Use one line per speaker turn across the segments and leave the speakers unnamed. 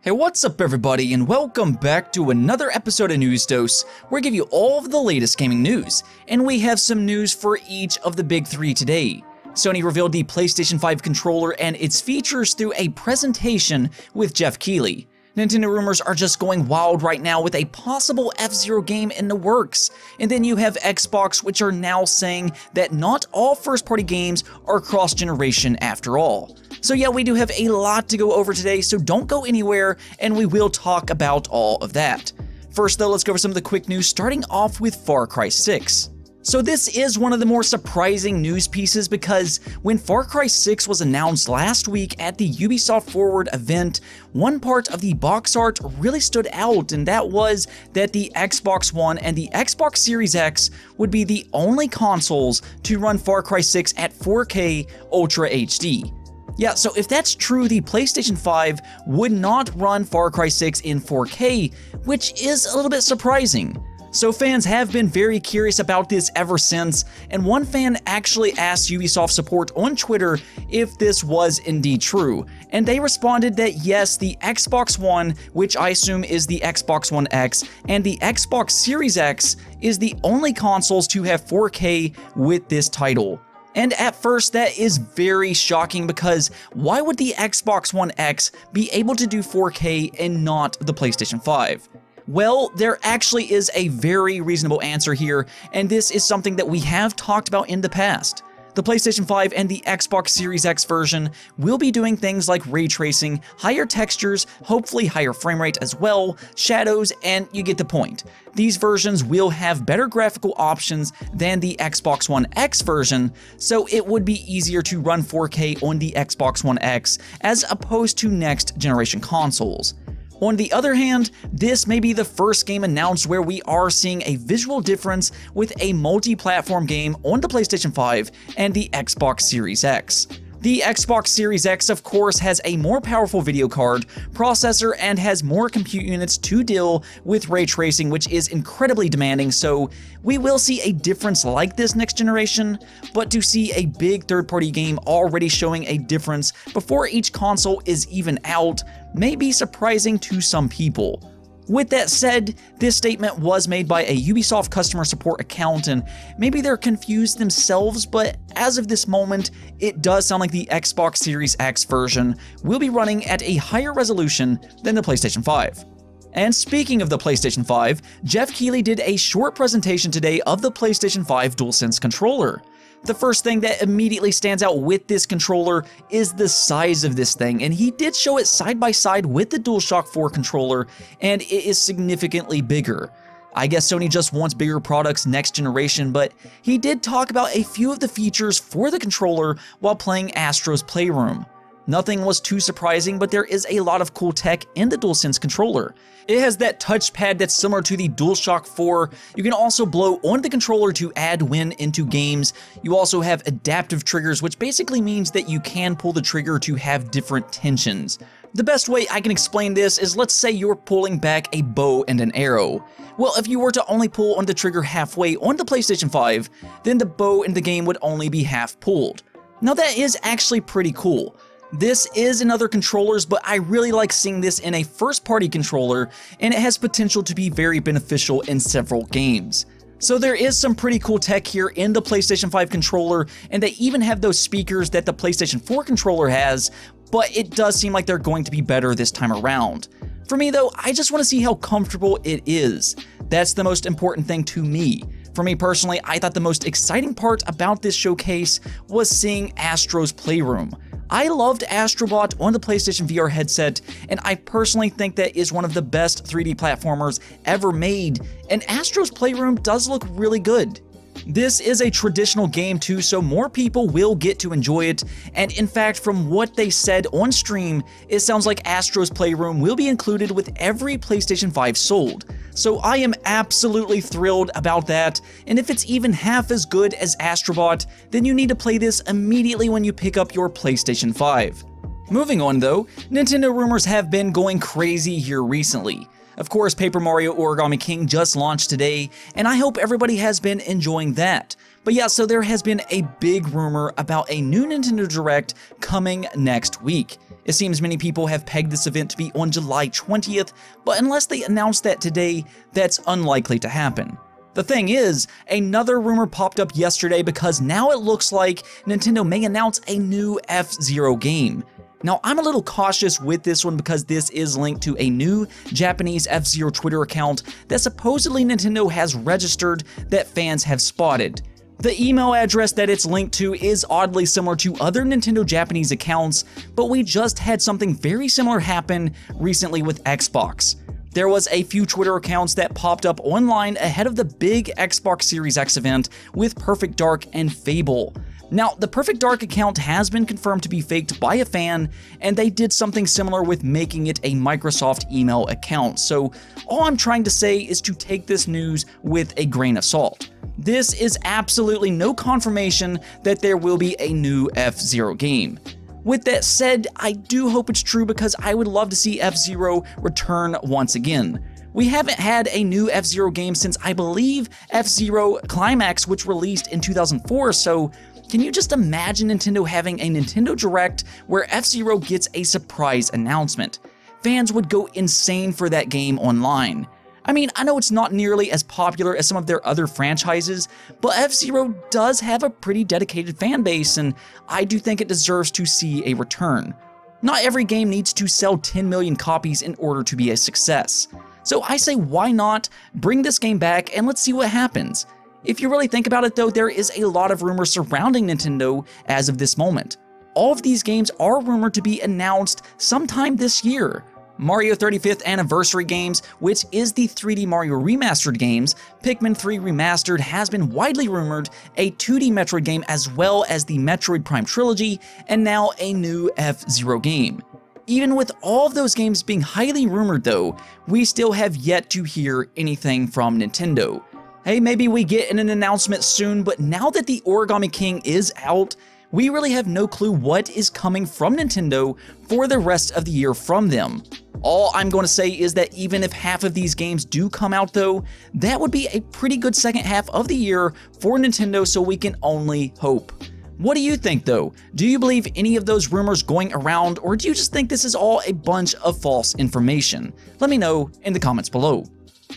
Hey, what's up everybody, and welcome back to another episode of News Dose, where I give you all of the latest gaming news. And we have some news for each of the big three today. Sony revealed the PlayStation 5 controller and its features through a presentation with Jeff Keighley. Nintendo rumors are just going wild right now with a possible F-Zero game in the works. And then you have Xbox, which are now saying that not all first-party games are cross-generation after all. So yeah, we do have a lot to go over today, so don't go anywhere, and we will talk about all of that. First though, let's go over some of the quick news, starting off with Far Cry 6. So this is one of the more surprising news pieces because when Far Cry 6 was announced last week at the Ubisoft Forward event, one part of the box art really stood out, and that was that the Xbox One and the Xbox Series X would be the only consoles to run Far Cry 6 at 4K Ultra HD. Yeah, so if that's true, the PlayStation 5 would not run Far Cry 6 in 4K, which is a little bit surprising. So fans have been very curious about this ever since, and one fan actually asked Ubisoft support on Twitter if this was indeed true, and they responded that yes, the Xbox One, which I assume is the Xbox One X, and the Xbox Series X is the only consoles to have 4K with this title. And at first that is very shocking because why would the Xbox One X be able to do 4K and not the PlayStation 5? Well, there actually is a very reasonable answer here, and this is something that we have talked about in the past. The PlayStation 5 and the Xbox Series X version will be doing things like ray tracing, higher textures, hopefully higher frame rate as well, shadows, and you get the point. These versions will have better graphical options than the Xbox One X version, so it would be easier to run 4K on the Xbox One X as opposed to next generation consoles. On the other hand, this may be the first game announced where we are seeing a visual difference with a multi-platform game on the PlayStation 5 and the Xbox Series X. The Xbox Series X, of course, has a more powerful video card, processor, and has more compute units to deal with ray tracing, which is incredibly demanding, so we will see a difference like this next generation, but to see a big third-party game already showing a difference before each console is even out may be surprising to some people. With that said, this statement was made by a Ubisoft customer support account, and maybe they're confused themselves, but as of this moment, it does sound like the Xbox Series X version will be running at a higher resolution than the PlayStation 5. And speaking of the PlayStation 5, Jeff Keighley did a short presentation today of the PlayStation 5 DualSense controller. The first thing that immediately stands out with this controller is the size of this thing, and he did show it side by side with the DualShock 4 controller, and it is significantly bigger. I guess Sony just wants bigger products next generation, but he did talk about a few of the features for the controller while playing Astro's Playroom. Nothing was too surprising, but there is a lot of cool tech in the DualSense controller. It has that touchpad that's similar to the DualShock 4. You can also blow on the controller to add wind into games. You also have adaptive triggers, which basically means that you can pull the trigger to have different tensions. The best way I can explain this is, let's say you're pulling back a bow and an arrow. Well, if you were to only pull on the trigger halfway on the PlayStation 5, then the bow in the game would only be half pulled. Now that is actually pretty cool. This is in other controllers, but I really like seeing this in a first-party controller, and it has potential to be very beneficial in several games. So there is some pretty cool tech here in the PlayStation 5 controller, and they even have those speakers that the PlayStation 4 controller has, but it does seem like they're going to be better this time around. For me though, I just want to see how comfortable it is. That's the most important thing to me. For me personally, I thought the most exciting part about this showcase was seeing Astro's Playroom. I loved Astrobot on the PlayStation VR headset, and I personally think that is one of the best 3D platformers ever made, and Astro's Playroom does look really good. This is a traditional game too, so more people will get to enjoy it, and in fact, from what they said on stream, it sounds like Astro's Playroom will be included with every PlayStation 5 sold. So I am absolutely thrilled about that, and if it's even half as good as Astrobot, then you need to play this immediately when you pick up your PlayStation 5. Moving on though, Nintendo rumors have been going crazy here recently. Of course, Paper Mario Origami King just launched today, and I hope everybody has been enjoying that. But yeah, so there has been a big rumor about a new Nintendo Direct coming next week. It seems many people have pegged this event to be on July 20th, but unless they announce that today, that's unlikely to happen. The thing is, another rumor popped up yesterday because now it looks like Nintendo may announce a new F-Zero game. Now, I'm a little cautious with this one because this is linked to a new Japanese F-Zero Twitter account that supposedly Nintendo has registered that fans have spotted. The email address that it's linked to is oddly similar to other Nintendo Japanese accounts, but we just had something very similar happen recently with Xbox. There was a few Twitter accounts that popped up online ahead of the big Xbox Series X event with Perfect Dark and Fable. Now, the Perfect Dark account has been confirmed to be faked by a fan, and they did something similar with making it a Microsoft email account, so all I'm trying to say is to take this news with a grain of salt. This is absolutely no confirmation that there will be a new F-Zero game. With that said, I do hope it's true because I would love to see F-Zero return once again. We haven't had a new F-Zero game since I believe F-Zero Climax, which released in 2004, so can you just imagine Nintendo having a Nintendo Direct where F-Zero gets a surprise announcement? Fans would go insane for that game online. I mean, I know it's not nearly as popular as some of their other franchises, but F-Zero does have a pretty dedicated fan base, and I do think it deserves to see a return. Not every game needs to sell 10 million copies in order to be a success. So I say why not bring this game back and let's see what happens. If you really think about it though, there is a lot of rumors surrounding Nintendo as of this moment. All of these games are rumored to be announced sometime this year. Mario 35th Anniversary games, which is the 3D Mario Remastered games, Pikmin 3 Remastered has been widely rumored, a 2D Metroid game as well as the Metroid Prime Trilogy, and now a new F-Zero game. Even with all of those games being highly rumored though, we still have yet to hear anything from Nintendo. Hey, maybe we get an announcement soon, but now that the Origami King is out, we really have no clue what is coming from Nintendo for the rest of the year from them. All I'm going to say is that even if half of these games do come out though, that would be a pretty good second half of the year for Nintendo, so we can only hope. What do you think though? Do you believe any of those rumors going around, or do you just think this is all a bunch of false information? Let me know in the comments below.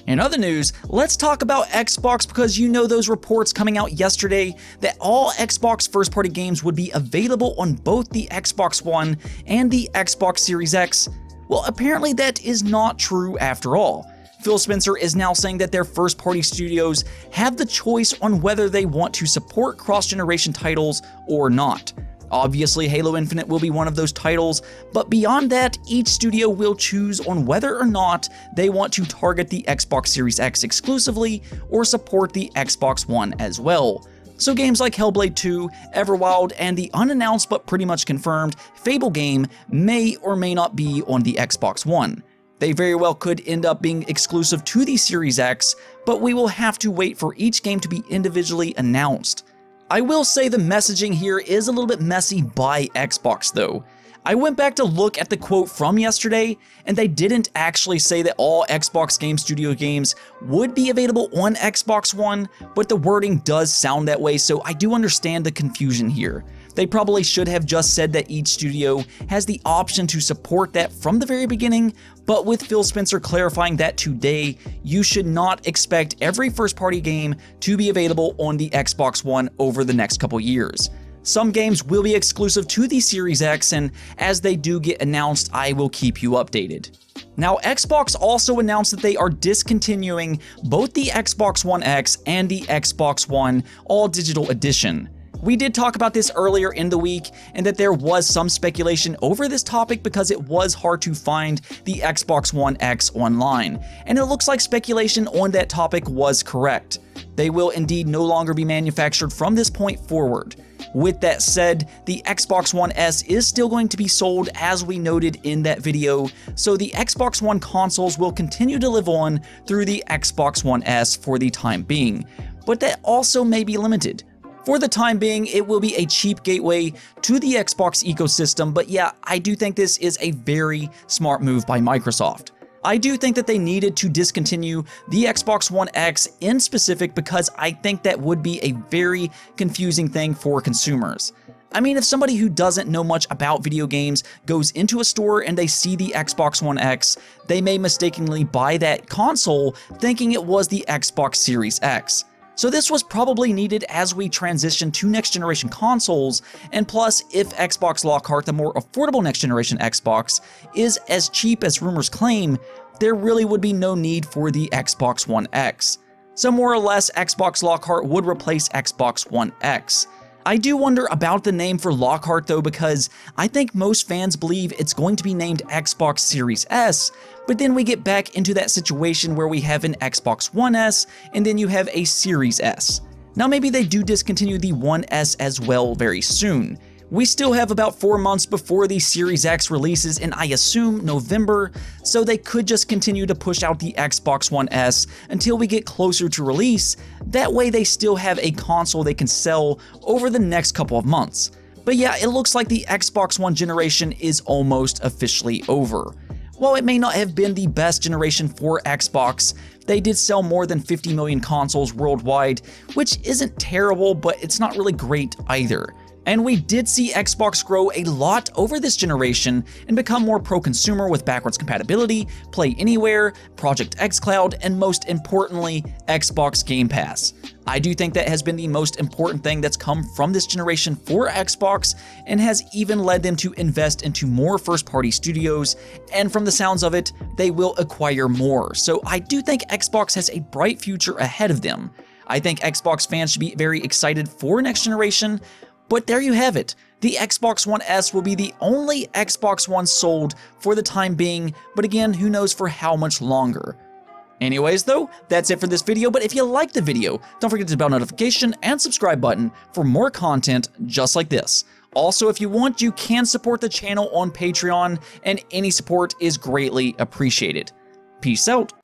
In other news, let's talk about Xbox because you know those reports coming out yesterday that all Xbox first-party games would be available on both the Xbox One and the Xbox Series X. Well, apparently that is not true after all. Phil Spencer is now saying that their first-party studios have the choice on whether they want to support cross-generation titles or not. Obviously, Halo Infinite will be one of those titles, but beyond that, each studio will choose on whether or not they want to target the Xbox Series X exclusively or support the Xbox One as well. So games like Hellblade 2, Everwild, and the unannounced but pretty much confirmed Fable game may or may not be on the Xbox One. They very well could end up being exclusive to the Series X, but we will have to wait for each game to be individually announced. I will say the messaging here is a little bit messy by Xbox though. I went back to look at the quote from yesterday, and they didn't actually say that all Xbox Game Studio games would be available on Xbox One, but the wording does sound that way, so I do understand the confusion here. They probably should have just said that each studio has the option to support that from the very beginning, but with Phil Spencer clarifying that today, you should not expect every first-party game to be available on the Xbox One over the next couple years. Some games will be exclusive to the Series X, and as they do get announced, I will keep you updated. Now, Xbox also announced that they are discontinuing both the Xbox One X and the Xbox One All-Digital Edition. We did talk about this earlier in the week, and that there was some speculation over this topic because it was hard to find the Xbox One X online, and it looks like speculation on that topic was correct. They will indeed no longer be manufactured from this point forward. With that said, the Xbox One S is still going to be sold as we noted in that video, so the Xbox One consoles will continue to live on through the Xbox One S for the time being, but that also may be limited. For the time being, it will be a cheap gateway to the Xbox ecosystem, but yeah, I do think this is a very smart move by Microsoft. I do think that they needed to discontinue the Xbox One X in specific because I think that would be a very confusing thing for consumers. I mean, if somebody who doesn't know much about video games goes into a store and they see the Xbox One X, they may mistakenly buy that console thinking it was the Xbox Series X. So this was probably needed as we transition to next generation consoles, and plus, if Xbox Lockhart, the more affordable next generation Xbox, is as cheap as rumors claim, there really would be no need for the Xbox One X. So more or less, Xbox Lockhart would replace Xbox One X. I do wonder about the name for Lockhart though, because I think most fans believe it's going to be named Xbox Series S, but then we get back into that situation where we have an Xbox One S, and then you have a Series S. Now maybe they do discontinue the One S as well very soon. We still have about 4 months before the Series X releases in, I assume, November, so they could just continue to push out the Xbox One S until we get closer to release. That way they still have a console they can sell over the next couple of months. But yeah, it looks like the Xbox One generation is almost officially over. While it may not have been the best generation for Xbox, they did sell more than 50 million consoles worldwide, which isn't terrible, but it's not really great either. And we did see Xbox grow a lot over this generation and become more pro-consumer with backwards compatibility, Play Anywhere, Project xCloud, and most importantly, Xbox Game Pass. I do think that has been the most important thing that's come from this generation for Xbox, and has even led them to invest into more first-party studios, and from the sounds of it, they will acquire more. So I do think Xbox has a bright future ahead of them. I think Xbox fans should be very excited for next generation. But there you have it. The Xbox One S will be the only Xbox One sold for the time being, but again, who knows for how much longer. Anyways though, that's it for this video, but if you liked the video, don't forget to hit the bell notification and subscribe button for more content just like this. Also, if you want, you can support the channel on Patreon, and any support is greatly appreciated. Peace out.